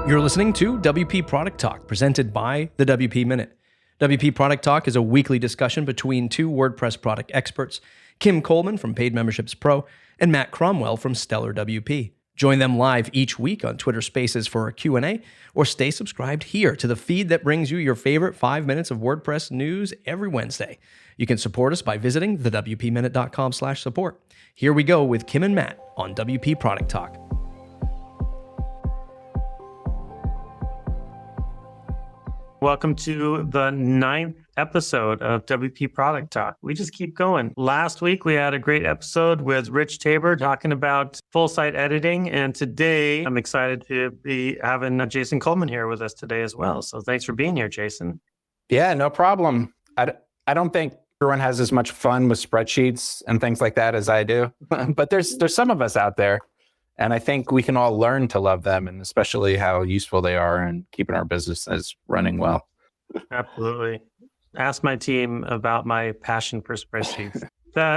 You're listening to WP Product Talk, presented by the WP Minute. WP Product Talk is a weekly discussion between two WordPress product experts, Kim Coleman from Paid Memberships Pro and Matt Cromwell from Stellar WP. Join them live each week on Twitter Spaces for a Q&A, or stay subscribed here to the feed that brings you your favorite 5 minutes of WordPress news every Wednesday. You can support us by visiting thewpminute.com/support. Here we go with Kim and Matt on WP Product Talk. Welcome to the 9th episode of WP Product Talk. We just keep going. Last week, we had a great episode with Rich Tabor talking about full site editing. And today, I'm excited to be having Jason Coleman here with us today as well. So thanks for being here, Jason. Yeah, no problem. I don't think everyone has as much fun with spreadsheets and things like that as I do. But there's some of us out there. And I think we can all learn to love them, and especially how useful they are in keeping our businesses running well. Absolutely. Ask my team about my passion for spreadsheets.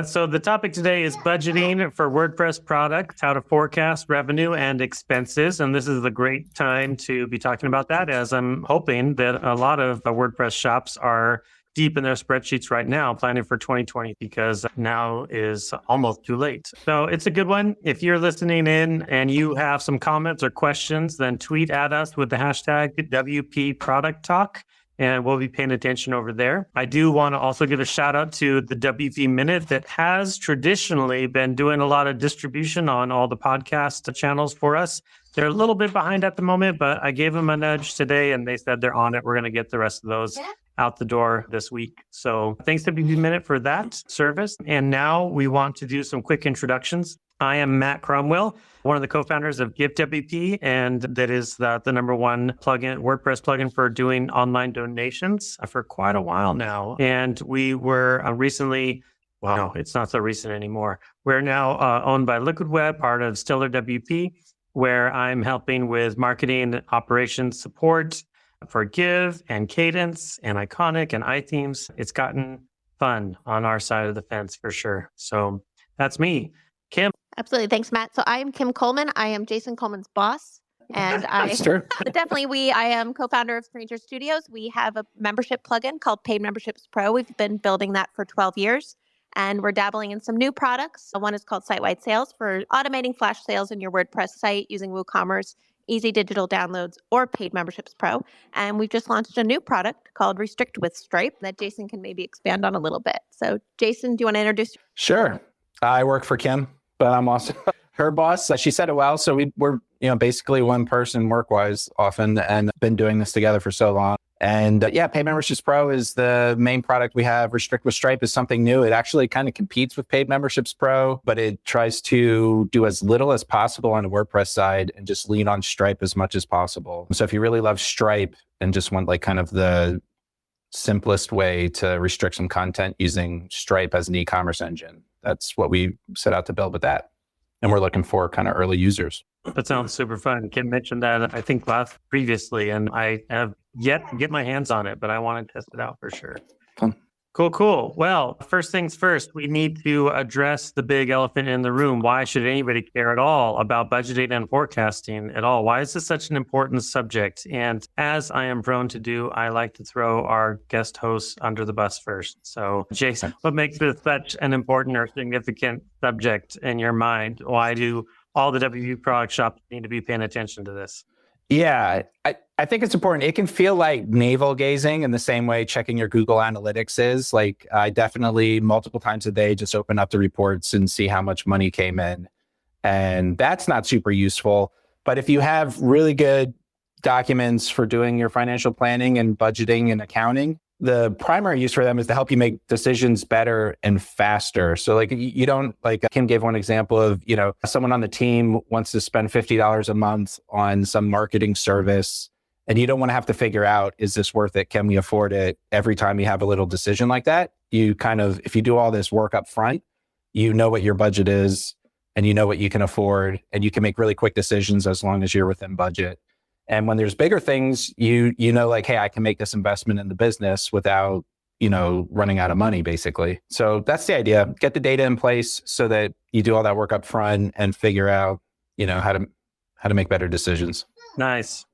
So the topic today is budgeting for WordPress products, how to forecast revenue and expenses. And this is a great time to be talking about that, as I'm hoping that a lot of WordPress shops are deep in their spreadsheets right now, planning for 2020, because now is almost too late. So it's a good one. If you're listening in and you have some comments or questions, then tweet at us with the hashtag WP Product Talk, and we'll be paying attention over there. I do want to also give a shout out to the WP Minute that has traditionally been doing a lot of distribution on all the podcast channels for us. They're a little bit behind at the moment, but I gave them a nudge today and they said they're on it. We're going to get the rest of those out the door this week. So thanks to WP Minute for that service. And now we want to do some quick introductions. I am Matt Cromwell, one of the co-founders of GiftWP, and that is the number one plugin, WordPress plugin for doing online donations for quite a while now. And we were recently, well, no, it's not so recent anymore. We're now owned by Liquid Web, part of Stellar WP, where I'm helping with marketing, operations support for Give and Cadence and Iconic and iThemes. It's gotten fun on our side of the fence for sure. So that's me. Kim. Absolutely. Thanks, Matt. So I am Kim Coleman. I am Jason Coleman's boss. And I am co-founder of Stranger Studios. We have a membership plugin called Paid Memberships Pro. We've been building that for 12 years. And we're dabbling in some new products. One is called Site-Wide Sales for automating flash sales in your WordPress site using WooCommerce, easy digital downloads, or Paid Memberships Pro. And we've just launched a new product called Restrict with Stripe that Jason can maybe expand on a little bit. So Jason, do you want to introduce? Sure. I work for Kim, but I'm also her boss. She said it well. So we're basically one person work-wise often, and been doing this together for so long. And Paid Memberships Pro is the main product we have. Restrict with Stripe is something new. It actually kind of competes with Paid Memberships Pro, but it tries to do as little as possible on the WordPress side and just lean on Stripe as much as possible. So if you really love Stripe and just want like kind of the simplest way to restrict some content using Stripe as an e-commerce engine, that's what we set out to build with that. And we're looking for kind of early users. That sounds super fun. Kim mentioned that, I think, previously, and I have yet to get my hands on it, but I want to test it out for sure. Fun. Cool. Well, first things first, we need to address the big elephant in the room. Why should anybody care at all about budgeting and forecasting at all? Why is this such an important subject? And as I am prone to do, I like to throw our guest hosts under the bus first. So, Jason, what makes this such an important or significant subject in your mind? Why do all the WP product shops need to be paying attention to this? Yeah, I think it's important. It can feel like navel gazing in the same way checking your Google Analytics is. Like I definitely multiple times a day just open up the reports and see how much money came in. And that's not super useful. But if you have really good documents for doing your financial planning and budgeting and accounting, the primary use for them is to help you make decisions better and faster. So like you don't, like Kim gave one example of, someone on the team wants to spend $50 a month on some marketing service, and you don't want to have to figure out, is this worth it? Can we afford it? Every time you have a little decision like that, you kind of, if you do all this work up front, you know what your budget is and you know what you can afford, and you can make really quick decisions as long as you're within budget. And when there's bigger things, you know, like, hey, I can make this investment in the business without, running out of money, basically. So that's the idea. Get the data in place so that you do all that work up front and figure out, how to make better decisions. Nice.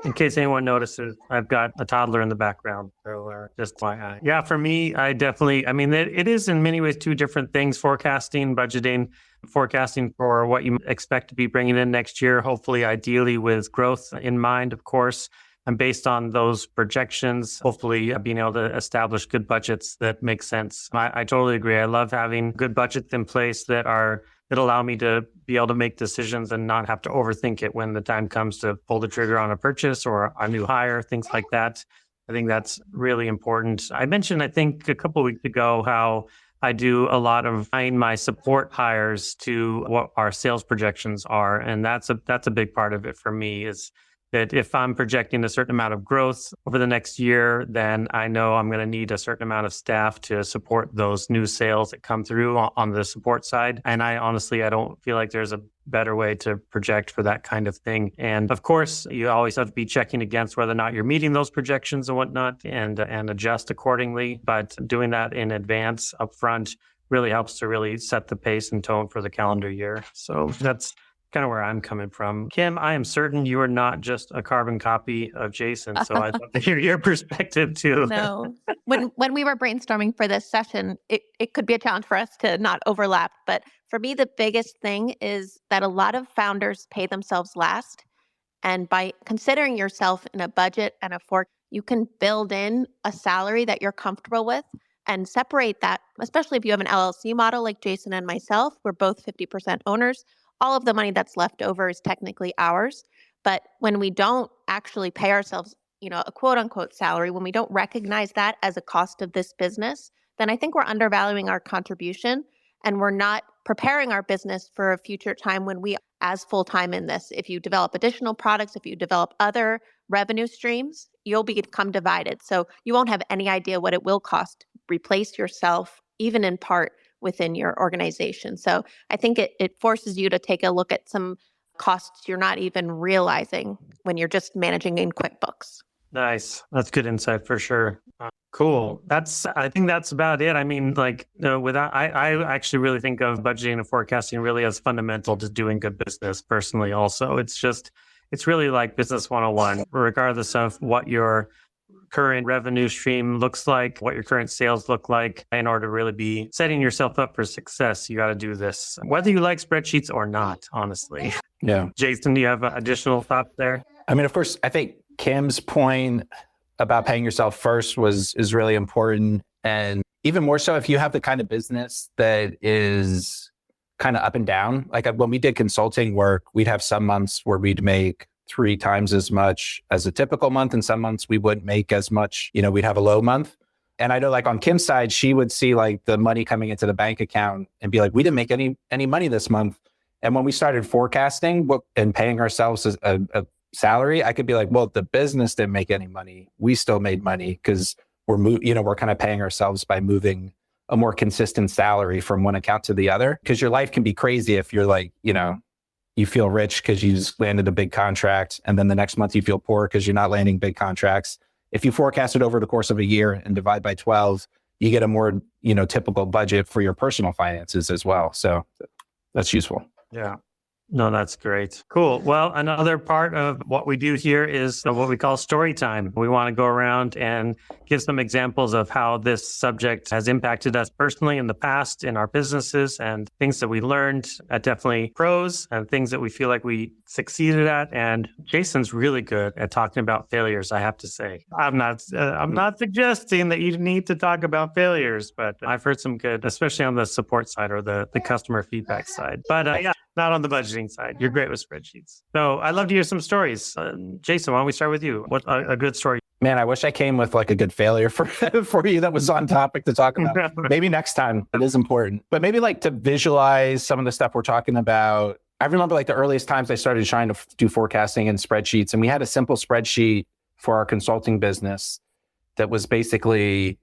In case anyone notices, I've got a toddler in the background. So just FYI. Yeah, for me, it is in many ways two different things, forecasting, budgeting, forecasting for what you expect to be bringing in next year, hopefully, ideally with growth in mind, of course. And based on those projections, hopefully being able to establish good budgets that make sense. I totally agree. I love having good budgets in place that allow me to be able to make decisions and not have to overthink it when the time comes to pull the trigger on a purchase or a new hire, things like that. I think that's really important. I mentioned, I think a couple of weeks ago, how I do a lot of tying my support hires to what our sales projections are. And that's a big part of it for me, is that if I'm projecting a certain amount of growth over the next year, then I know I'm going to need a certain amount of staff to support those new sales that come through on the support side. And I don't feel like there's a better way to project for that kind of thing. And of course, you always have to be checking against whether or not you're meeting those projections and whatnot, and adjust accordingly. But doing that in advance upfront really helps to really set the pace and tone for the calendar year. So that's kind of where I'm coming from. Kim, I am certain you are not just a carbon copy of Jason, so I'd love to hear your perspective too. No. When we were brainstorming for this session, it could be a challenge for us to not overlap. But for me, the biggest thing is that a lot of founders pay themselves last. And by considering yourself in a budget and a fork, you can build in a salary that you're comfortable with and separate that, especially if you have an LLC model like Jason and myself. We're both 50% owners. All of the money that's left over is technically ours. But when we don't actually pay ourselves, a quote unquote salary, when we don't recognize that as a cost of this business, then I think we're undervaluing our contribution, and we're not preparing our business for a future time when we are as full-time in this. If you develop additional products, if you develop other revenue streams, you'll become divided. So you won't have any idea what it will cost to replace yourself, even in part, within your organization. So I think it forces you to take a look at some costs you're not even realizing when you're just managing in QuickBooks. Nice. That's good insight for sure. Cool. I think that's about it. I mean, I actually really think of budgeting and forecasting really as fundamental to doing good business personally also. It's really like business 101, regardless of what your current revenue stream looks like, what your current sales look like. In order to really be setting yourself up for success, you got to do this, whether you like spreadsheets or not, honestly. Yeah. Jason, do you have additional thoughts there? I mean, of course, I think Kim's point about paying yourself first is really important. And even more so if you have the kind of business that is kind of up and down. Like when we did consulting work, we'd have some months where we'd make 3 times as much as a typical month. And some months we wouldn't make as much, we'd have a low month. And I know like on Kim's side, she would see like the money coming into the bank account and be like, we didn't make any money this month. And when we started forecasting and paying ourselves a salary, I could be like, well, the business didn't make any money. We still made money because we're kind of paying ourselves by moving a more consistent salary from one account to the other. Because your life can be crazy if you're like, you feel rich because you just landed a big contract, and then the next month you feel poor because you're not landing big contracts. If you forecast it over the course of a year and divide by 12, you get a more, typical budget for your personal finances as well. So that's useful. Yeah. No, that's great. Cool. Well, another part of what we do here is what we call story time. We want to go around and give some examples of how this subject has impacted us personally in the past in our businesses, and things that we learned, definitely pros, and things that we feel like we succeeded at. And Jason's really good at talking about failures, I have to say. I'm not suggesting that you need to talk about failures, but I've heard some good, especially on the support side or the customer feedback side. But not on the budgeting side. You're great with spreadsheets. So I'd love to hear some stories. Jason, why don't we start with you? What a good story. Man, I wish I came with like a good failure for you that was on topic to talk about. Maybe next time. It is important. But maybe like to visualize some of the stuff we're talking about. I remember like the earliest times I started trying to do forecasting in spreadsheets, and we had a simple spreadsheet for our consulting business that was basically,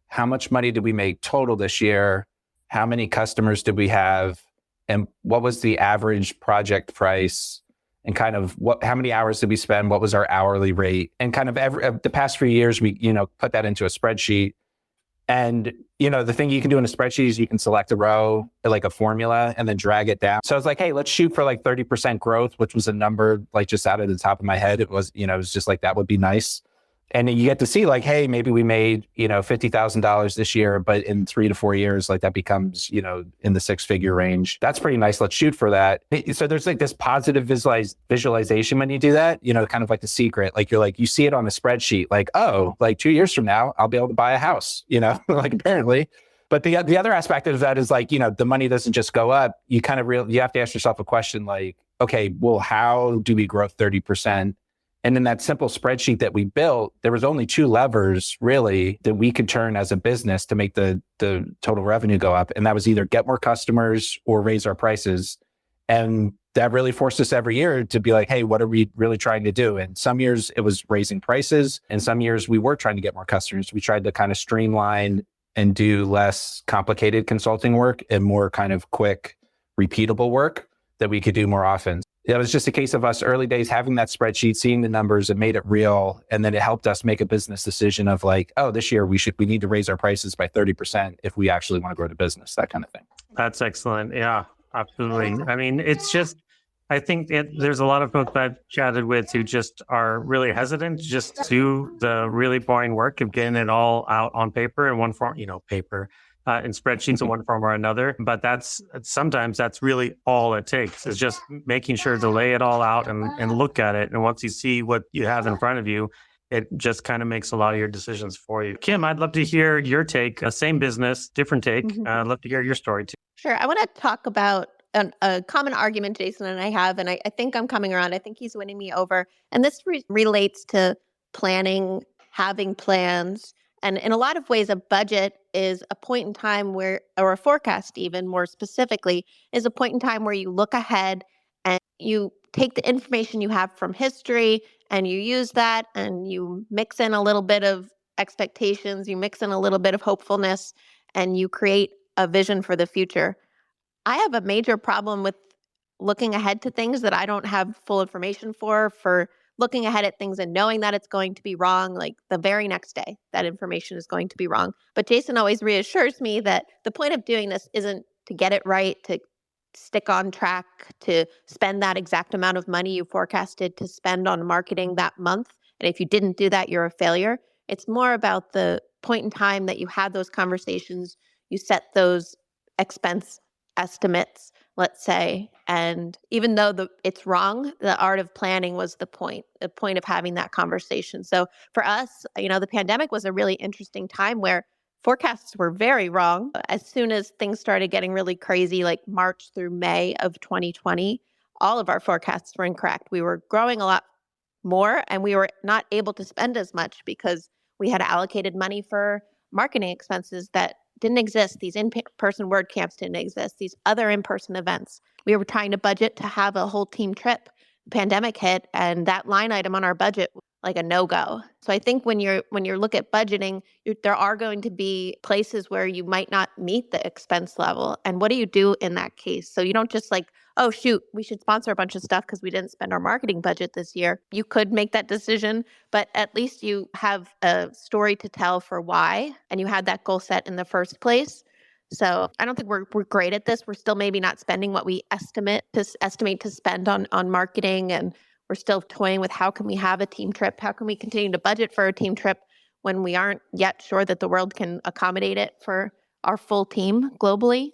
how much money did we make total this year? How many customers did we have? And what was the average project price? And kind of how many hours did we spend? What was our hourly rate? And kind of the past few years, we, put that into a spreadsheet. And, the thing you can do in a spreadsheet is you can select a row, like a formula, and then drag it down. So I was like, hey, let's shoot for like 30% growth, which was a number like just out of the top of my head. It was, it was just like, that would be nice. And you get to see like, hey, maybe we made, $50,000 this year, but in 3 to 4 years, like that becomes, in the 6-figure range. That's pretty nice. Let's shoot for that. So there's like this positive visualization when you do that, kind of like the secret, like you're like, you see it on the spreadsheet, like, oh, like 2 years from now, I'll be able to buy a house, like apparently. But the other aspect of that is like, the money doesn't just go up. You kind of you have to ask yourself a question like, okay, well, how do we grow 30%? And in that simple spreadsheet that we built, there was only 2 levers really that we could turn as a business to make the total revenue go up. And that was either get more customers or raise our prices. And that really forced us every year to be like, hey, what are we really trying to do? And some years it was raising prices. And some years we were trying to get more customers. We tried to kind of streamline and do less complicated consulting work and more kind of quick, repeatable work that we could do more often. It was just a case of us early days having that spreadsheet, seeing the numbers and made it real. And then it helped us make a business decision of like, oh, this year we need to raise our prices by 30% if we actually want to grow the business, that kind of thing. That's excellent. Yeah, absolutely. I mean, it's just, I think there's a lot of folks I've chatted with who just are really hesitant to just do the really boring work of getting it all out on paper in one form, paper. In spreadsheets in one form or another. But sometimes that's really all it takes, is just making sure to lay it all out and look at it. And once you see what you have in front of you, it just kind of makes a lot of your decisions for you. Kim, I'd love to hear your take. Same business, different take. I'd love to hear your story too. Sure. I want to talk about a common argument Jason and I have, and I think I'm coming around. I think he's winning me over. And this relates to planning, having plans. And in a lot of ways, a budget is a point in time where, or a forecast even more specifically, is a point in time where you look ahead and you take the information you have from history and you use that and you mix in a little bit of expectations, you mix in a little bit of hopefulness, and you create a vision for the future. I have a major problem with looking ahead to things that I don't have full information for looking ahead at things and knowing that it's going to be wrong, like the very next day, that information is going to be wrong. But Jason always reassures me that the point of doing this isn't to get it right, to stick on track, to spend that exact amount of money you forecasted to spend on marketing that month. And if you didn't do that, you're a failure. It's more about the point in time that you had those conversations, you set those expense estimates, let's say. And even though it's wrong, the art of planning was the point of having that conversation. So for us, the pandemic was a really interesting time where forecasts were very wrong. As soon as things started getting really crazy, like March through May of 2020, all of our forecasts were incorrect. We were growing a lot more and we were not able to spend as much because we had allocated money for marketing expenses that didn't exist. These in-person WordCamps didn't exist. These other in-person events. We were trying to budget to have a whole team trip. The pandemic hit, and that line item on our budget was like a no-go. So I think when you look at budgeting, there are going to be places where you might not meet the expense level. And what do you do in that case? So you don't just like, oh, shoot, we should sponsor a bunch of stuff because we didn't spend our marketing budget this year. You could make that decision, but at least you have a story to tell for why, and you had that goal set in the first place. So I don't think we're great at this. We're still maybe not spending what we estimate to spend on marketing, and we're still toying with how can we have a team trip? How can we continue to budget for a team trip when we aren't yet sure that the world can accommodate it for our full team globally?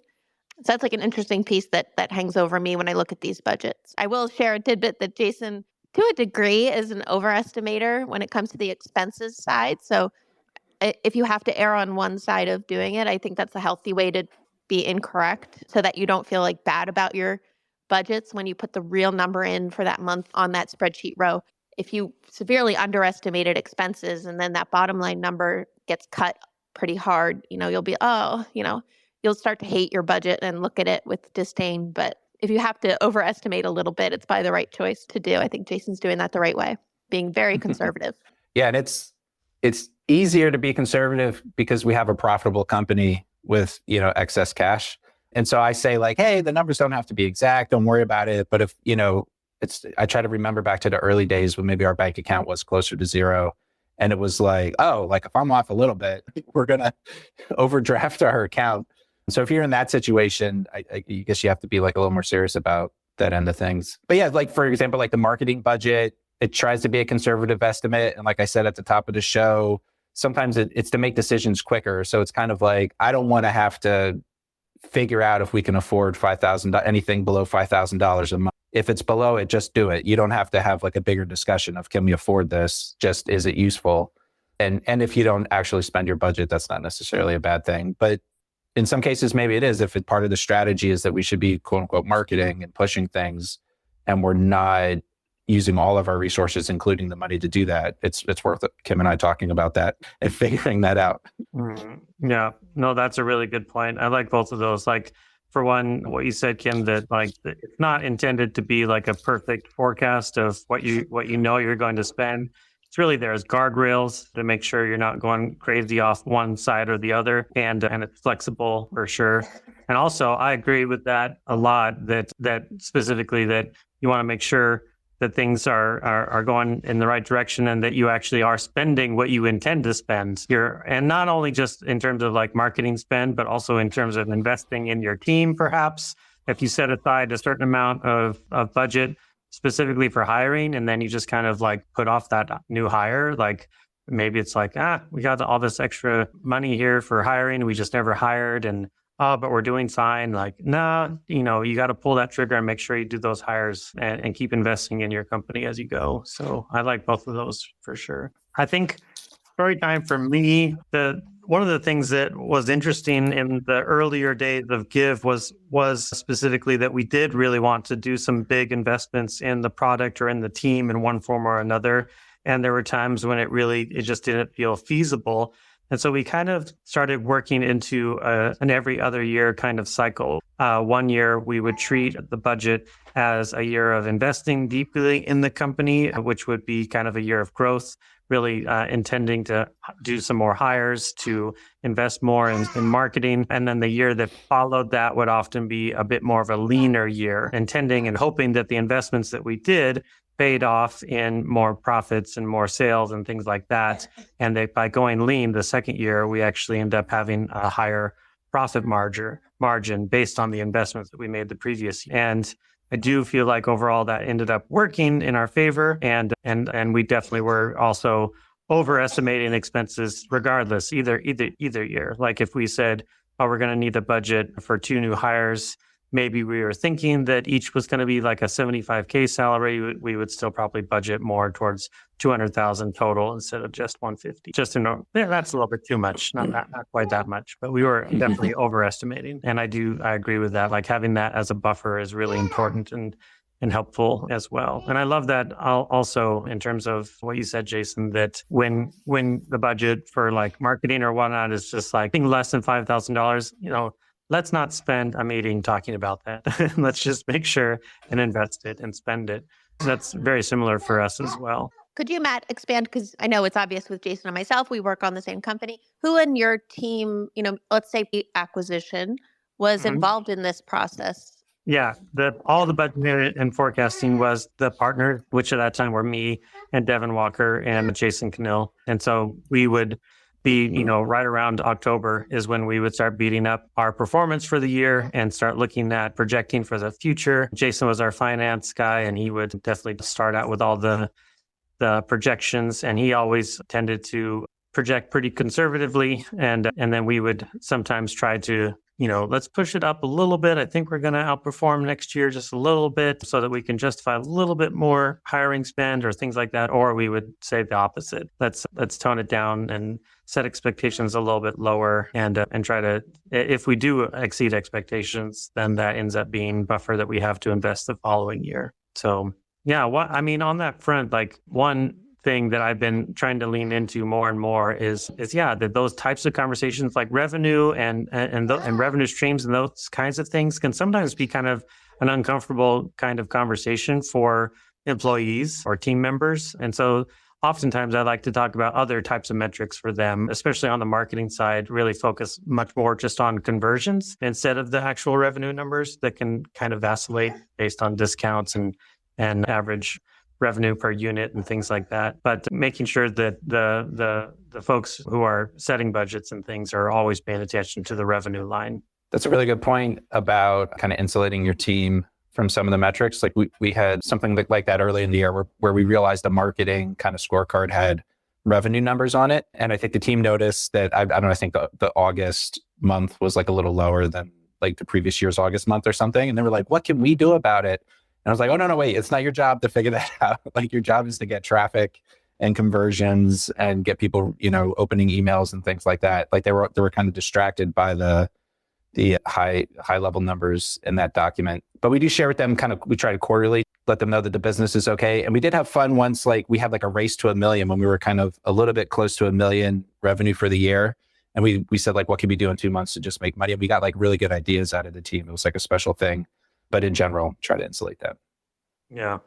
So that's like an interesting piece that hangs over me when I look at these budgets. I will share a tidbit that Jason, to a degree, is an overestimator when it comes to the expenses side. So if you have to err on one side of doing it, I think that's a healthy way to be incorrect so that you don't feel like bad about your budgets when you put the real number in for that month on that spreadsheet row. If you severely underestimated expenses and then that bottom line number gets cut pretty hard, you'll be, you'll start to hate your budget and look at it with disdain. But if you have to overestimate a little bit, it's probably the right choice to do. I think Jason's doing that the right way, being very conservative. Yeah, and it's easier to be conservative because we have a profitable company with, excess cash. And so I say like, hey, the numbers don't have to be exact. Don't worry about it. But if, I try to remember back to the early days when maybe our bank account was closer to zero And it was like, oh, like if I'm off a little bit, we're going to overdraft our account. So if you're in that situation, I guess you have to be like a little more serious about that end of things. But yeah, like for example, like the marketing budget, it tries to be a conservative estimate. And like I said at the top of the show, sometimes it's to make decisions quicker. So it's kind of like, I don't want to have to figure out if we can afford anything below $5,000 a month. If it's below it, just do it. You don't have to have like a bigger discussion of, can we afford this? Just, is it useful? And if you don't actually spend your budget, that's not necessarily a bad thing. But in some cases, maybe it is. If part of the strategy is that we should be quote unquote marketing and pushing things, and we're not using all of our resources, including the money to do that, it's worth it. Kim and I talking about that and figuring that out. Yeah, no, that's a really good point. I like both of those. Like for one, what you said, Kim, that like it's not intended to be like a perfect forecast of what you know you're going to spend. It's really there's guardrails to make sure you're not going crazy off one side or the other, and it's flexible for sure. And also, I agree with that a lot. That specifically that you want to make sure that things are going in the right direction and that you actually are spending what you intend to spend here. And not only just in terms of like marketing spend, but also in terms of investing in your team, perhaps. If you set aside a certain amount of budget specifically for hiring, and then you just kind of like put off that new hire, like maybe it's like, we got all this extra money here for hiring, we just never hired, and but we're doing fine. Like, no, you got to pull that trigger and make sure you do those hires and keep investing in your company as you go. So I like both of those for sure. I think story time for me, one of the things that was interesting in the earlier days of Give was specifically that we did really want to do some big investments in the product or in the team in one form or another. And there were times when it just didn't feel feasible. And so we kind of started working into an every other year kind of cycle. 1 year, we would treat the budget as a year of investing deeply in the company, which would be kind of a year of growth, really intending to do some more hires, to invest more in marketing. And then the year that followed that would often be a bit more of a leaner year, intending and hoping that the investments that we did paid off in more profits and more sales and things like that. And by going lean the second year, we actually end up having a higher profit margin based on the investments that we made the previous year. And I do feel like overall that ended up working in our favor. And we definitely were also overestimating expenses regardless, either year. Like if we said, we're going to need a budget for 2 new hires, maybe we were thinking that each was going to be like a $75K salary. We would still probably budget more towards $200,000 total instead of just $150. That's a little bit too much, not quite that much, but we were definitely overestimating. And I agree with that. Like having that as a buffer is really important and helpful as well. And I love that also in terms of what you said, Jason, that when the budget for like marketing or whatnot is just like less than $5,000, let's not spend a meeting talking about that. Let's just make sure and invest it and spend it. That's very similar for us as well. Could you, Matt, expand? Because I know it's obvious with Jason and myself, we work on the same company. Who in your team, let's say the acquisition, was involved in this process? Yeah, all the budgeting and forecasting was the partner, which at that time were me and Devin Walker and Jason Cannell. And so we would be, right around October is when we would start beating up our performance for the year and start looking at projecting for the future. Jason was our finance guy, and he would definitely start out with all the projections, and he always tended to project pretty conservatively. And then we would sometimes try to, let's push it up a little bit. I think we're going to outperform next year just a little bit so that we can justify a little bit more hiring spend or things like that. Or we would say the opposite. Let's tone it down and set expectations a little bit lower and try to, if we do exceed expectations, then that ends up being buffer that we have to invest the following year. So yeah, on that front, like one thing that I've been trying to lean into more and more is that those types of conversations like revenue and revenue streams and those kinds of things can sometimes be kind of an uncomfortable kind of conversation for employees or team members. And so oftentimes I like to talk about other types of metrics for them, especially on the marketing side, really focus much more just on conversions instead of the actual revenue numbers that can kind of vacillate based on discounts and average revenue per unit and things like that. But making sure that the folks who are setting budgets and things are always paying attention to the revenue line. That's a really good point about kind of insulating your team from some of the metrics. Like we had something like that early in the year where we realized the marketing kind of scorecard had revenue numbers on it. And I think the team noticed that, I don't know, I think the August month was like a little lower than like the previous year's August month or something. And they were like, what can we do about it? And I was like, oh, no, wait, it's not your job to figure that out. Like your job is to get traffic and conversions and get people, opening emails and things like that. Like they were kind of distracted by the high level numbers in that document. But we do share with them we try to quarterly let them know that the business is okay. And we did have fun once, like we had like a race to 1 million when we were kind of a little bit close to 1 million revenue for the year. And we said like, what can we do in 2 months to just make money? And we got like really good ideas out of the team. It was like a special thing, but in general, try to insulate that. Yeah.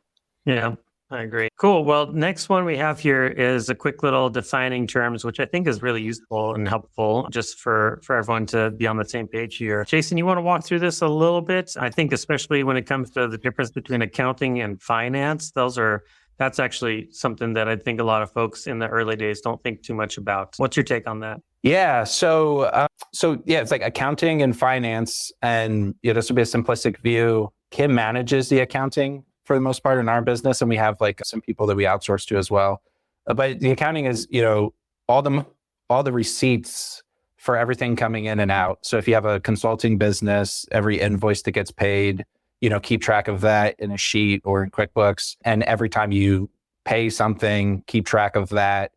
I agree. Cool. Well, next one we have here is a quick little defining terms, which I think is really useful and helpful just for everyone to be on the same page here. Jason, you want to walk through this a little bit? I think especially when it comes to the difference between accounting and finance, that's actually something that I think a lot of folks in the early days don't think too much about. What's your take on that? Yeah. So it's like accounting and finance, and this would be a simplistic view. Kim manages the accounting for the most part in our business, and we have like some people that we outsource to as well. But the accounting is, all the receipts for everything coming in and out. So if you have a consulting business, every invoice that gets paid, keep track of that in a sheet or in QuickBooks. And every time you pay something, keep track of that.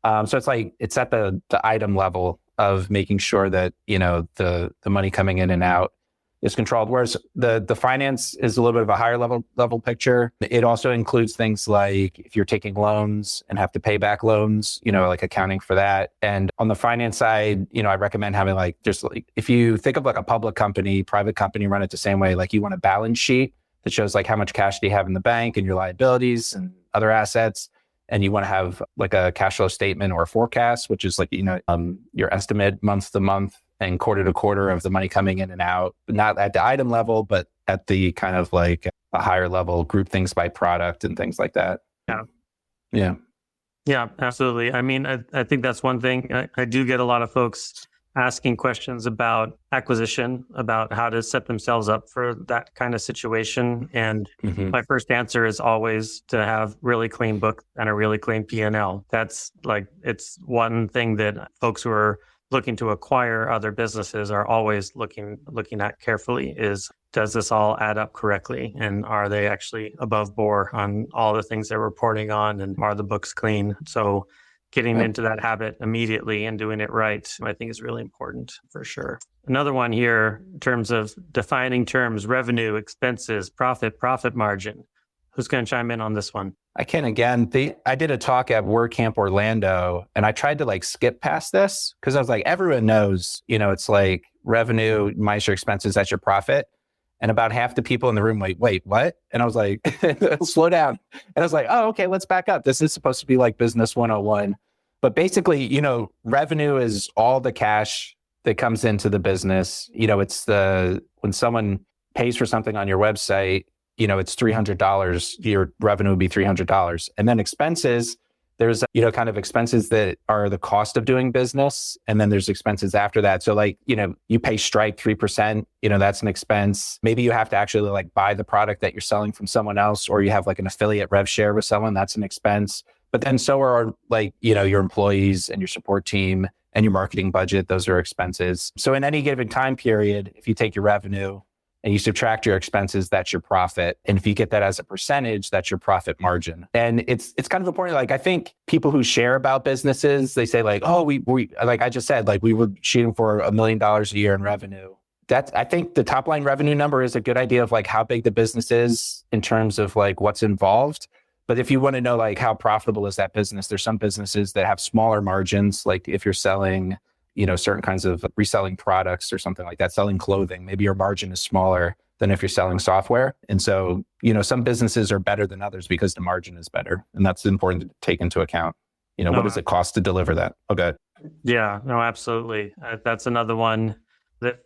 So it's at the item level of making sure that, the money coming in and out is controlled. Whereas the finance is a little bit of a higher level picture. It also includes things like if you're taking loans and have to pay back loans, like accounting for that. And on the finance side, I recommend having if you think of like a public company, private company, run it the same way. Like you want a balance sheet that shows like how much cash do you have in the bank and your liabilities and other assets. And you want to have like a cash flow statement or a forecast, which is like, your estimate month to month and quarter to quarter of the money coming in and out, not at the item level, but at the kind of like a higher level, group things by product and things like that. Yeah, absolutely. I mean, I think that's one thing. I do get a lot of folks asking questions about acquisition, about how to set themselves up for that kind of situation. And my first answer is always to have really clean books and a really clean P&L. That's like, it's one thing that folks who are looking to acquire other businesses are always looking at carefully is, does this all add up correctly? And are they actually above board on all the things they're reporting on, and are the books clean? So getting into that habit immediately and doing it right, I think is really important for sure. Another one here in terms of defining terms, revenue, expenses, profit margin. Who's going to chime in on this one? I can again. I did a talk at WordCamp Orlando, and I tried to like skip past this because I was like, everyone knows, it's like revenue minus your expenses, that's your profit. And about half the people in the room, wait, what? And I was like, slow down. And I was like, oh, okay, let's back up. This is supposed to be like business 101. But basically, revenue is all the cash that comes into the business. It's when someone pays for something on your website, it's $300, your revenue would be $300. And then expenses, there's, kind of expenses that are the cost of doing business. And then there's expenses after that. So like, you pay Stripe 3%, that's an expense. Maybe you have to actually like buy the product that you're selling from someone else, or you have like an affiliate rev share with someone, that's an expense. But then so are like, your employees and your support team and your marketing budget, those are expenses. So in any given time period, if you take your revenue and you subtract your expenses, that's your profit. And if you get that as a percentage, that's your profit margin. And it's kind of important. Like, I think people who share about businesses, they say like, oh, we like I just said, like we were shooting for $1 million a year in revenue. I think the top line revenue number is a good idea of like how big the business is in terms of like what's involved. But if you want to know like how profitable is that business, there's some businesses that have smaller margins. Like if you're selling certain kinds of reselling products or something like that, selling clothing, maybe your margin is smaller than if you're selling software. And so, some businesses are better than others because the margin is better. And that's important to take into account. What does it cost to deliver that? Okay. Yeah, no, absolutely. That's another one that,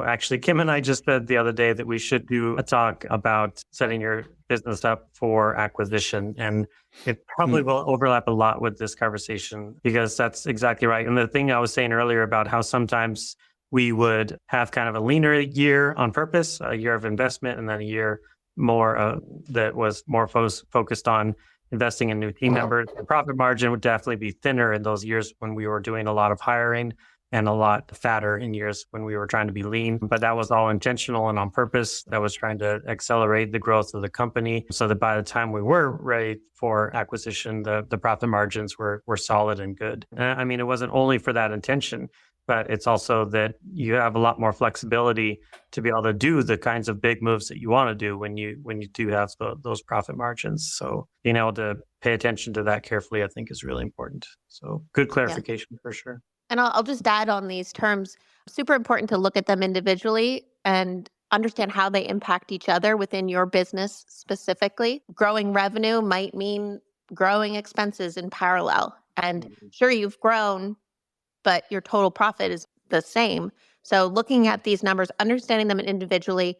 actually Kim and I just said the other day that we should do a talk about setting your business up for acquisition. And it probably will overlap a lot with this conversation because that's exactly right. And the thing I was saying earlier about how sometimes we would have kind of a leaner year on purpose, a year of investment, and then a year more that was more focused on investing in new team members. The profit margin would definitely be thinner in those years when we were doing a lot of hiring, and a lot fatter in years when we were trying to be lean. But that was all intentional and on purpose. That was trying to accelerate the growth of the company so that by the time we were ready for acquisition, the profit margins were solid and good. I mean, it wasn't only for that intention, but it's also that you have a lot more flexibility to be able to do the kinds of big moves that you want to do when you do have those profit margins. So being able to pay attention to that carefully, I think, is really important. So good clarification for sure. And I'll just add on these terms, super important to look at them individually and understand how they impact each other within your business specifically. Growing revenue might mean growing expenses in parallel. And sure, you've grown, but your total profit is the same. So looking at these numbers, understanding them individually,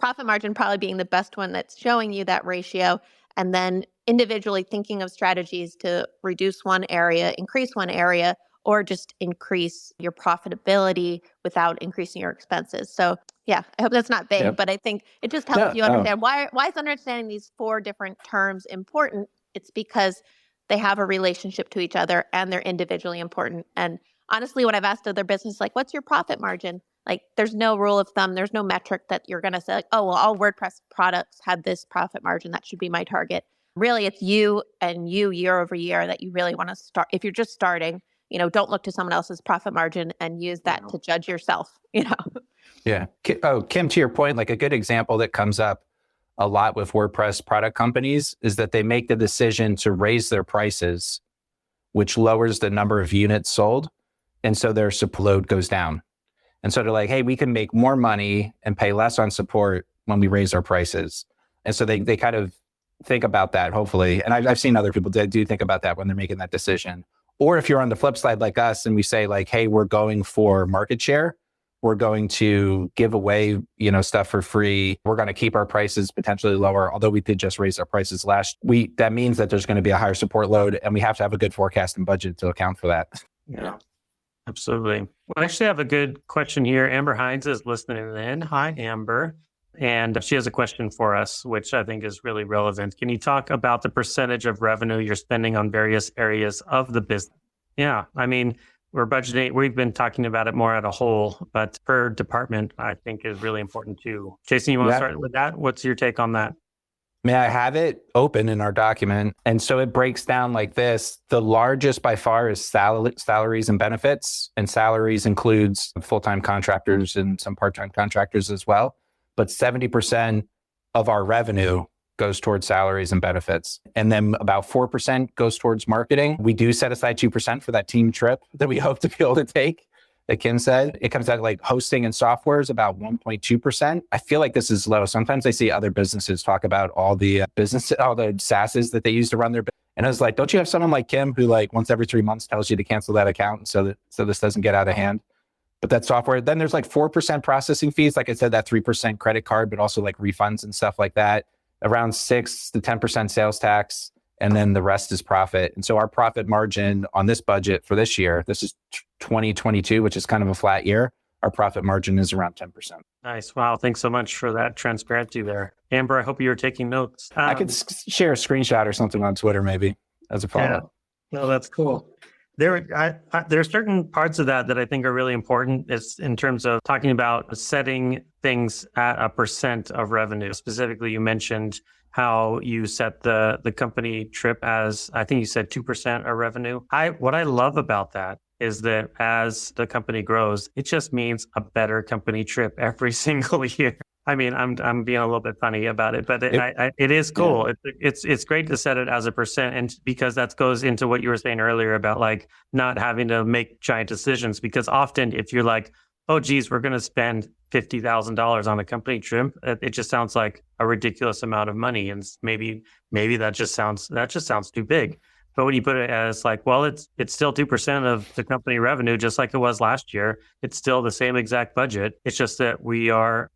profit margin probably being the best one that's showing you that ratio, and then individually thinking of strategies to reduce one area, increase one area, or just increase your profitability without increasing your expenses. So yeah, I hope that's not vague, but I think it just helps you understand why is understanding these 4 different terms important. It's because they have a relationship to each other and they're individually important. And honestly, when I've asked other businesses, like, what's your profit margin? Like, there's no rule of thumb. There's no metric that you're going to say, like, oh, well, all WordPress products have this profit margin. That should be my target. Really, it's you and you year over year that you really want to start. If you're just starting, don't look to someone else's profit margin and use that to judge yourself, Yeah. Oh, Kim, to your point, like a good example that comes up a lot with WordPress product companies is that they make the decision to raise their prices, which lowers the number of units sold. And so their support load goes down. And so they're like, hey, we can make more money and pay less on support when we raise our prices. And so they kind of think about that, hopefully. And I've seen other people that do think about that when they're making that decision. Or if you're on the flip side like us and we say like, hey, we're going for market share, we're going to give away, stuff for free. We're going to keep our prices potentially lower, although we did just raise our prices last week. That means that there's going to be a higher support load and we have to have a good forecast and budget to account for that. Yeah, absolutely. Well, I actually have a good question here. Amber Hines is listening in. Hi, Amber. And she has a question for us, which I think is really relevant. Can you talk about the percentage of revenue you're spending on various areas of the business? Yeah, I mean, we're budgeting. We've been talking about it more at a whole, but per department, I think is really important too. Jason, you want to start with that? What's your take on that? May I have it open in our document? And so it breaks down like this. The largest by far is salaries and benefits. And salaries includes full-time contractors and some part-time contractors as well. But 70% of our revenue goes towards salaries and benefits. And then about 4% goes towards marketing. We do set aside 2% for that team trip that we hope to be able to take, that Kim said. It comes out like hosting and software is about 1.2%. I feel like this is low. Sometimes I see other businesses talk about all the SaaSes that they use to run their business. And I was like, don't you have someone like Kim who like once every 3 months tells you to cancel that account so this doesn't get out of hand? But that software, then there's like 4% processing fees. Like I said, that 3% credit card, but also like refunds and stuff like that. Around 6 to 10% sales tax. And then the rest is profit. And so our profit margin on this budget for this year, this is 2022, which is kind of a flat year. Our profit margin is around 10%. Nice. Wow. Thanks so much for that transparency there. Amber, I hope you were taking notes. I could share a screenshot or something on Twitter maybe as a follow-up. Yeah. No, that's cool. There are certain parts of that I think are really important. It's in terms of talking about setting things at a percent of revenue. Specifically, you mentioned how you set the company trip as, I think you said 2% of revenue. What I love about that is that as the company grows, it just means a better company trip every single year. I mean, I'm being a little bit funny about it, but it is cool. Yeah. It's great to set it as a percent, and because that goes into what you were saying earlier about like not having to make giant decisions. Because often, if you're like, oh, geez, we're going to spend $50,000 on a company trip, it just sounds like a ridiculous amount of money, and maybe that just sounds too big. But when you put it as like, well, it's still 2% of the company revenue, just like it was last year. It's still the same exact budget. It's just that we are,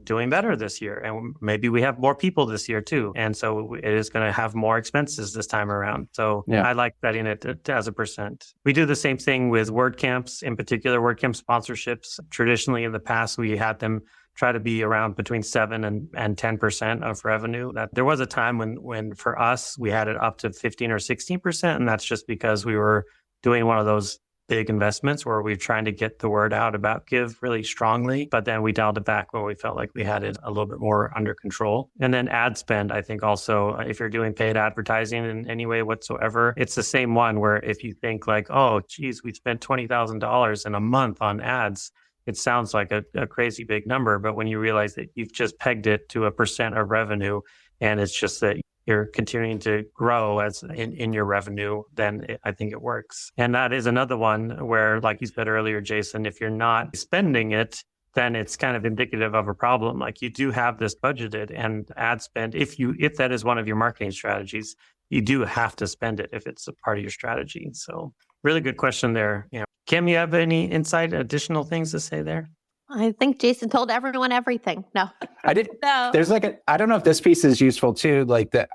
doing better this year. And maybe we have more people this year too. And so it is going to have more expenses this time around. So I like setting it as a percent. We do the same thing with WordCamps, in particular, WordCamp sponsorships. Traditionally in the past, we had them try to be around between 7 and 10% of revenue. That there was a time when for us, we had it up to 15 or 16%. And that's just because we were doing one of those big investments where we were trying to get the word out about Give really strongly. But then we dialed it back when we felt like we had it a little bit more under control. And then ad spend, I think also, if you're doing paid advertising in any way whatsoever, it's the same one where if you think like, oh, geez, we spent $20,000 in a month on ads, it sounds like a crazy big number, but when you realize that you've just pegged it to a percent of revenue, and it's just that you're continuing to grow as in your revenue, then I think it works. And that is another one where, like you said earlier, Jason, if you're not spending it, then it's kind of indicative of a problem. Like you do have this budgeted, and ad spend, if that is one of your marketing strategies, you do have to spend it if it's a part of your strategy. So really good question there. Kim, you have any additional things to say there? I think Jason told everyone everything. No, I did. No. There's I don't know if this piece is useful too. Like the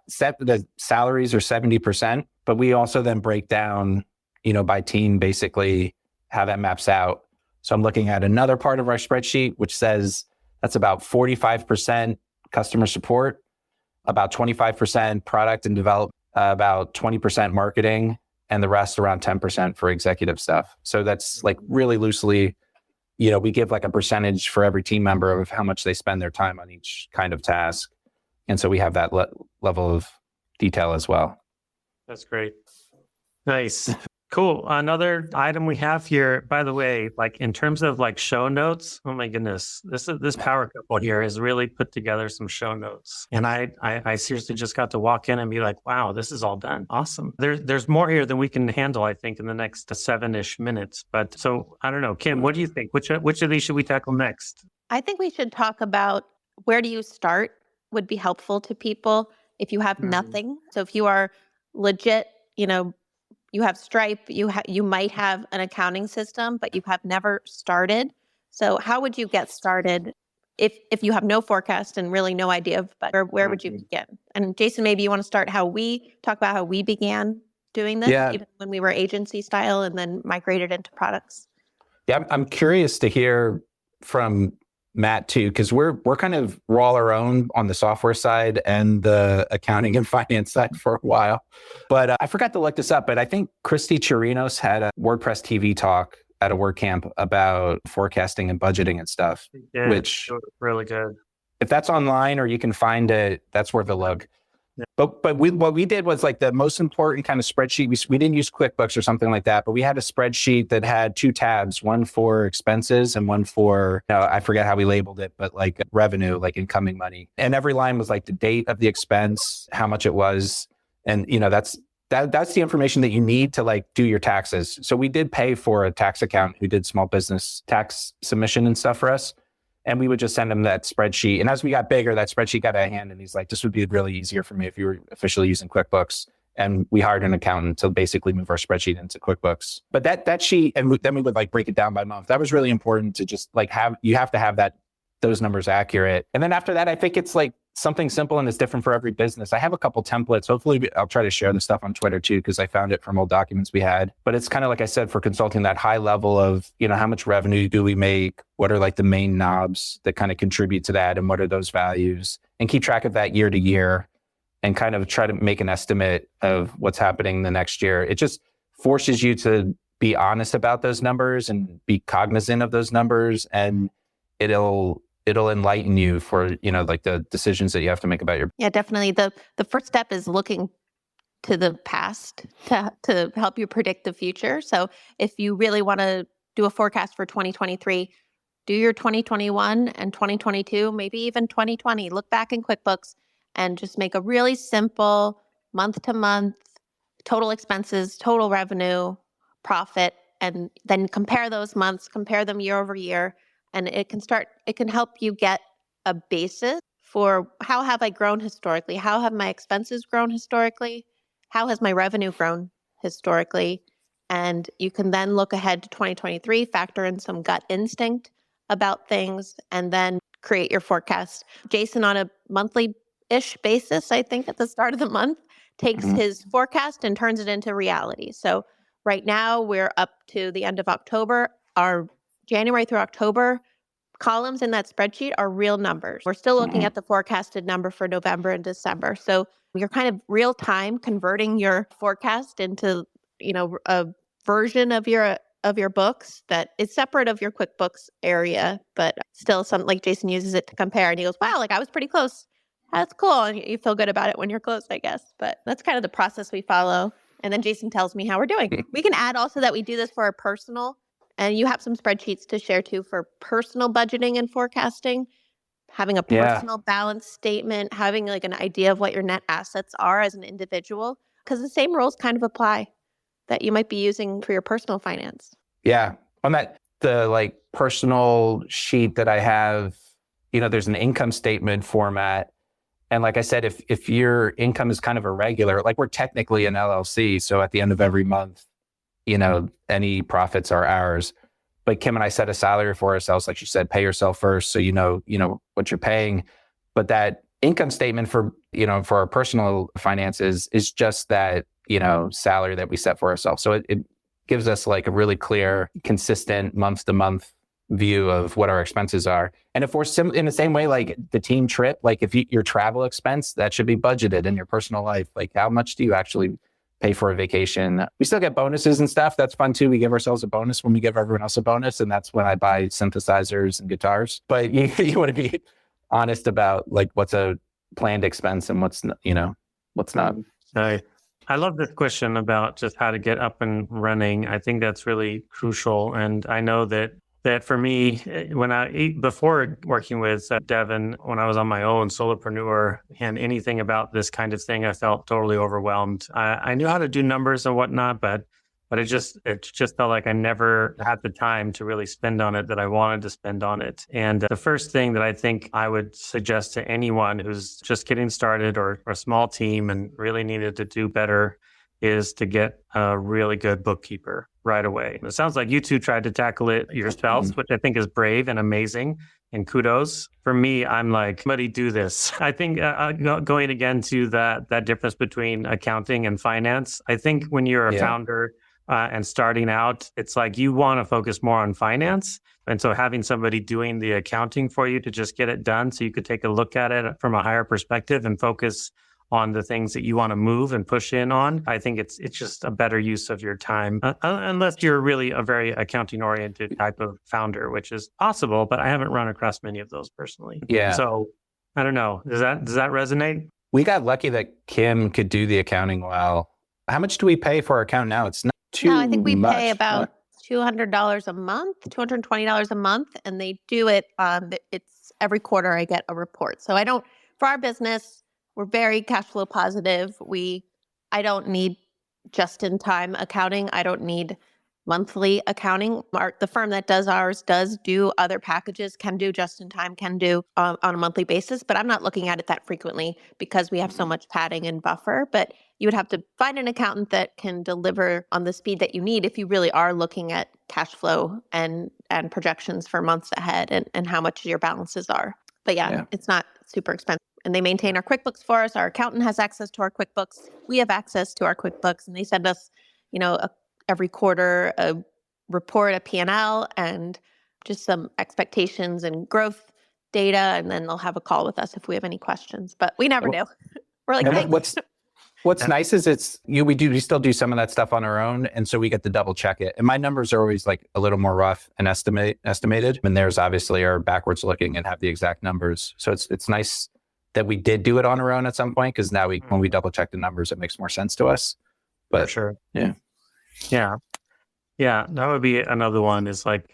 salaries are 70%, but we also then break down, by team, basically how that maps out. So I'm looking at another part of our spreadsheet, which says that's about 45% customer support, about 25% product and development, about 20% marketing, and the rest around 10% for executive stuff. So that's like really loosely, we give like a percentage for every team member of how much they spend their time on each kind of task. And so we have that level of detail as well. That's great. Nice. Cool. Another item we have here, by the way, like in terms of like show notes, oh my goodness, this power couple here has really put together some show notes. And I seriously just got to walk in and be like, wow, this is all done. Awesome. There's more here than we can handle, I think, in the next 7-ish minutes. But so I don't know, Kim, what do you think? Which of these should we tackle next? I think we should talk about where do you start would be helpful to people if you have nothing. So if you are legit, you have Stripe, you might have an accounting system, but you have never started. So how would you get started if you have no forecast and really no idea of budget? Where would you begin? And Jason, maybe you want to talk about how we began doing this, even when we were agency style and then migrated into products. Yeah, I'm curious to hear from Matt too, because we're all our own on the software side and the accounting and finance side for a while. But I forgot to look this up, but I think Christy Chirinos had a WordPress TV talk at a WordCamp about forecasting and budgeting and stuff, which really good. If that's online or you can find it, that's worth a look. Yeah. But what we did was like the most important kind of spreadsheet. We didn't use QuickBooks or something like that, but we had a spreadsheet that had 2 tabs, one for expenses and one for, I forget how we labeled it, but like revenue, like incoming money. And every line was like the date of the expense, how much it was. And, that's the information that you need to like do your taxes. So we did pay for a tax accountant who did small business tax submission and stuff for us. And we would just send him that spreadsheet. And as we got bigger, that spreadsheet got out of hand. And he's like, this would be really easier for me if you were officially using QuickBooks. And we hired an accountant to basically move our spreadsheet into QuickBooks. But that sheet, and then we would like break it down by month. That was really important to just like you have to have those numbers accurate. And then after that, I think it's like something simple and it's different for every business. I have a couple templates. Hopefully I'll try to share the stuff on Twitter too, because I found it from old documents we had. But it's kind of like I said, for consulting, that high level of, how much revenue do we make? What are like the main knobs that kind of contribute to that? And what are those values? And keep track of that year to year and kind of try to make an estimate of what's happening the next year. It just forces you to be honest about those numbers and be cognizant of those numbers. And it'll enlighten you for, like the decisions that you have to make about your. Yeah, definitely. The first step is looking to the past to help you predict the future. So if you really want to do a forecast for 2023, do your 2021 and 2022, maybe even 2020. Look back in QuickBooks and just make a really simple month to month total expenses, total revenue, profit, and then compare those months, compare them year over year. And it can help you get a basis for how have I grown historically? How have my expenses grown historically? How has my revenue grown historically. And you can then look ahead to 2023, factor in some gut instinct about things, and then create your forecast. Jason, on a monthly-ish basis, I think at the start of the month, takes his forecast and turns it into reality. So right now we're up to the end of October. Our January through October columns in that spreadsheet are real numbers. We're still looking at the forecasted number for November and December. So you're kind of real time converting your forecast into, a version of your books that is separate of your QuickBooks area, but still something like Jason uses it to compare, and he goes, wow, like I was pretty close. That's cool. And you feel good about it when you're close, I guess. But that's kind of the process we follow. And then Jason tells me how we're doing. We can add also that we do this for our personal, and you have some spreadsheets to share too for personal budgeting and forecasting, having a personal balance statement, having like an idea of what your net assets are as an individual, because the same rules kind of apply that you might be using for your personal finance. Yeah. On the like personal sheet that I have, there's an income statement format. And like I said, if your income is kind of irregular, like we're technically an LLC, so at the end of every month, any profits are ours. But Kim and I set a salary for ourselves, like she said, pay yourself first, so you know what you're paying. But that income statement for our personal finances is just that salary that we set for ourselves. So it gives us like a really clear, consistent month to month view of what our expenses are. And if we're in the same way, like the team trip, like if your travel expense, that should be budgeted in your personal life. Like how much do you actually pay for a vacation? We still get bonuses and stuff. That's fun too. We give ourselves a bonus when we give everyone else a bonus. And that's when I buy synthesizers and guitars. But you want to be honest about like what's a planned expense and what's not. I love this question about just how to get up and running. I think that's really crucial. And I know that for me, before working with Devin, when I was on my own solopreneur and anything about this kind of thing, I felt totally overwhelmed. I knew how to do numbers and whatnot, but it just felt like I never had the time to really spend on it that I wanted to spend on it. And the first thing that I think I would suggest to anyone who's just getting started or a small team and really needed to do better is to get a really good bookkeeper right away. It sounds like you two tried to tackle it yourselves, which I think is brave and amazing, and kudos. For me, I'm like, somebody do this. I think going again to that difference between accounting and finance, I think when you're a founder and starting out, it's like you want to focus more on finance. And so having somebody doing the accounting for you to just get it done so you could take a look at it from a higher perspective and focus on the things that you want to move and push in on, I think it's just a better use of your time, unless you're really a very accounting-oriented type of founder, which is possible, but I haven't run across many of those personally. Yeah. So I don't know. Does that resonate? We got lucky that Kim could do the accounting well. How much do we pay for our accountant now? It's not too much. No, I think we pay about $200 a month, $220 a month, and they do it. It's every quarter I get a report. So for our business, we're very cash flow positive. I don't need just-in-time accounting. I don't need monthly accounting. The firm that does ours does do other packages, can do just-in-time, can do on a monthly basis, but I'm not looking at it that frequently because we have so much padding and buffer. But you would have to find an accountant that can deliver on the speed that you need if you really are looking at cash flow and projections for months ahead and how much your balances are. But it's not super expensive. And they maintain our QuickBooks for us. Our accountant has access to our QuickBooks. We have access to our QuickBooks, and they send us, every quarter a report, a P&L, and just some expectations and growth data. And then they'll have a call with us if we have any questions. But we never do. We're like, thanks. What's nice is we still do some of that stuff on our own, and so we get to double check it. And my numbers are always like a little more rough and estimated. And theirs obviously are backwards looking and have the exact numbers. So it's nice that we did do it on our own at some point, because now when we double check the numbers, it makes more sense to us. But for sure. Yeah. That would be another one is like,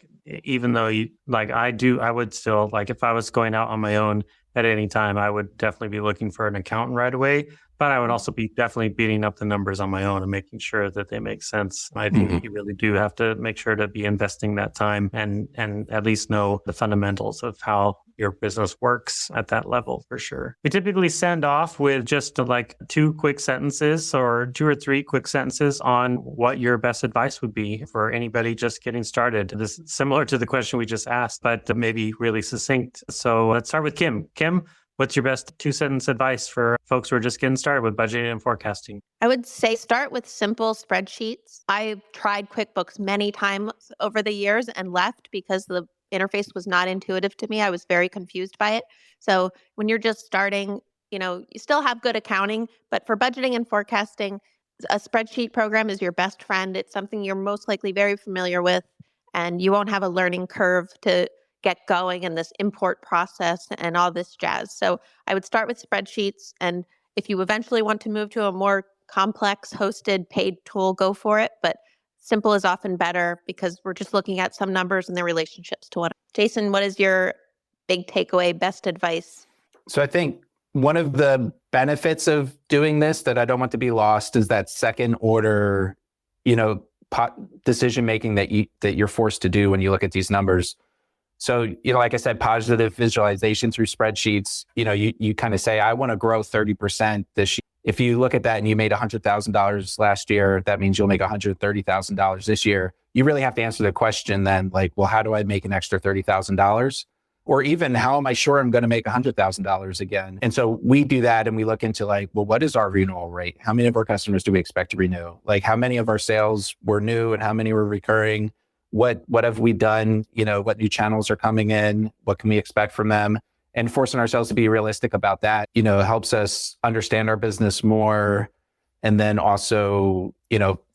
even though I would still, like if I was going out on my own at any time, I would definitely be looking for an accountant right away. But I would also be definitely beating up the numbers on my own and making sure that they make sense. I think you really do have to make sure to be investing that time and at least know the fundamentals of how your business works at that level for sure. We typically send off with just like 2 quick sentences or 2 or 3 quick sentences on what your best advice would be for anybody just getting started. This is similar to the question we just asked, but maybe really succinct. So let's start with Kim. Kim, what's your best 2-sentence advice for folks who are just getting started with budgeting and forecasting? I would say start with simple spreadsheets. I've tried QuickBooks many times over the years and left because the interface was not intuitive to me. I was very confused by it. So when you're just starting, you still have good accounting, but for budgeting and forecasting, a spreadsheet program is your best friend. It's something you're most likely very familiar with, and you won't have a learning curve to get going in this import process and all this jazz. So I would start with spreadsheets. And if you eventually want to move to a more complex hosted paid tool, go for it. But simple is often better because we're just looking at some numbers and their relationships to one. Jason, what is your big takeaway, best advice? So I think one of the benefits of doing this that I don't want to be lost is that second order, decision making that you're forced to do when you look at these numbers. So, like I said, positive visualization through spreadsheets, you kind of say, I want to grow 30% this year. If you look at that and you made $100,000 last year, that means you'll make $130,000 this year. You really have to answer the question then, like, well, how do I make an extra $30,000? Or even, how am I sure I'm going to make $100,000 again? And so we do that and we look into like, well, what is our renewal rate? How many of our customers do we expect to renew? Like, how many of our sales were new and how many were recurring? What have we done? What new channels are coming in? What can we expect from them? And forcing ourselves to be realistic about that, helps us understand our business more, and then also,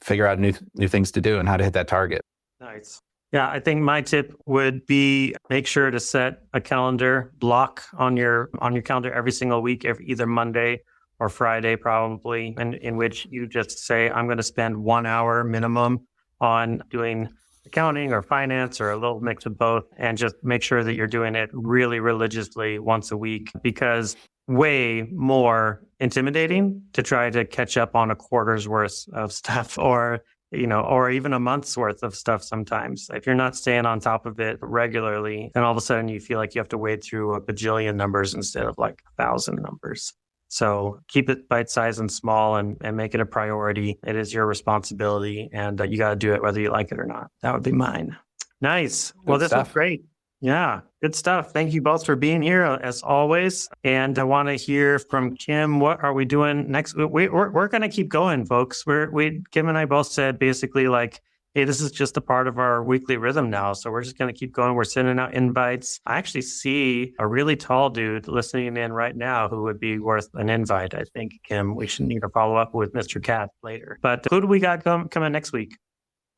figure out new things to do and how to hit that target. Nice. Yeah, I think my tip would be make sure to set a calendar block on your calendar every single week, either Monday or Friday, probably, in which you just say, I'm going to spend 1 hour minimum on doing accounting or finance or a little mix of both, and just make sure that you're doing it really religiously once a week, because way more intimidating to try to catch up on a quarter's worth of stuff or even a month's worth of stuff sometimes. If you're not staying on top of it regularly, then all of a sudden you feel like you have to wade through a bajillion numbers instead of like 1,000 numbers. So keep it bite-sized and small and make it a priority. It is your responsibility, and you got to do it whether you like it or not. That would be mine. Nice. Well, this was great. Yeah, good stuff. Thank you both for being here as always. And I want to hear from Kim. What are we doing next? We're going to keep going, folks. Kim and I both said basically like, hey, this is just a part of our weekly rhythm now. So we're just going to keep going. We're sending out invites. I actually see a really tall dude listening in right now who would be worth an invite. I think, Kim, we should need to follow up with Mr. Cat later. But who do we got coming next week?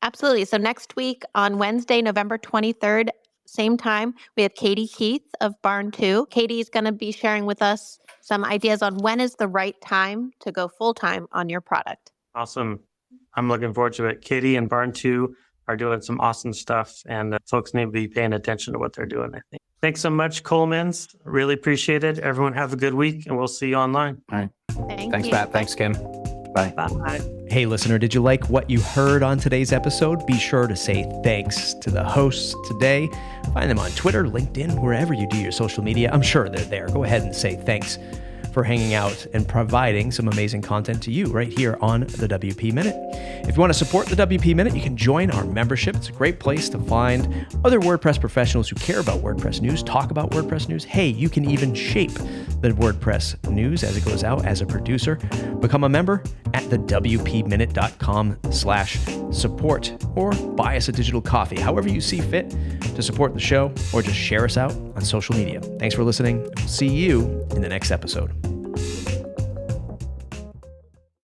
Absolutely. So next week on Wednesday, November 23rd, same time, we have Katie Keith of Barn 2. Katie is going to be sharing with us some ideas on when is the right time to go full-time on your product. Awesome. I'm looking forward to it. Katie and Barn 2 are doing some awesome stuff, and folks need to be paying attention to what they're doing, I think. Thanks so much, Colemans. Really appreciate it. Everyone have a good week, and we'll see you online. All right. Thanks, Matt. Thanks, Kim. Bye. Bye. Hey, listener, did you like what you heard on today's episode? Be sure to say thanks to the hosts today. Find them on Twitter, LinkedIn, wherever you do your social media. I'm sure they're there. Go ahead and say thanks for hanging out and providing some amazing content to you right here on the WP Minute. If you want to support the WP Minute, you can join our membership. It's a great place to find other WordPress professionals who care about WordPress news, talk about WordPress news. Hey, you can even shape the WordPress news as it goes out as a producer. Become a member at thewpminute.com/support or buy us a digital coffee, however you see fit to support the show, or just share us out on social media. Thanks for listening. We'll see you in the next episode.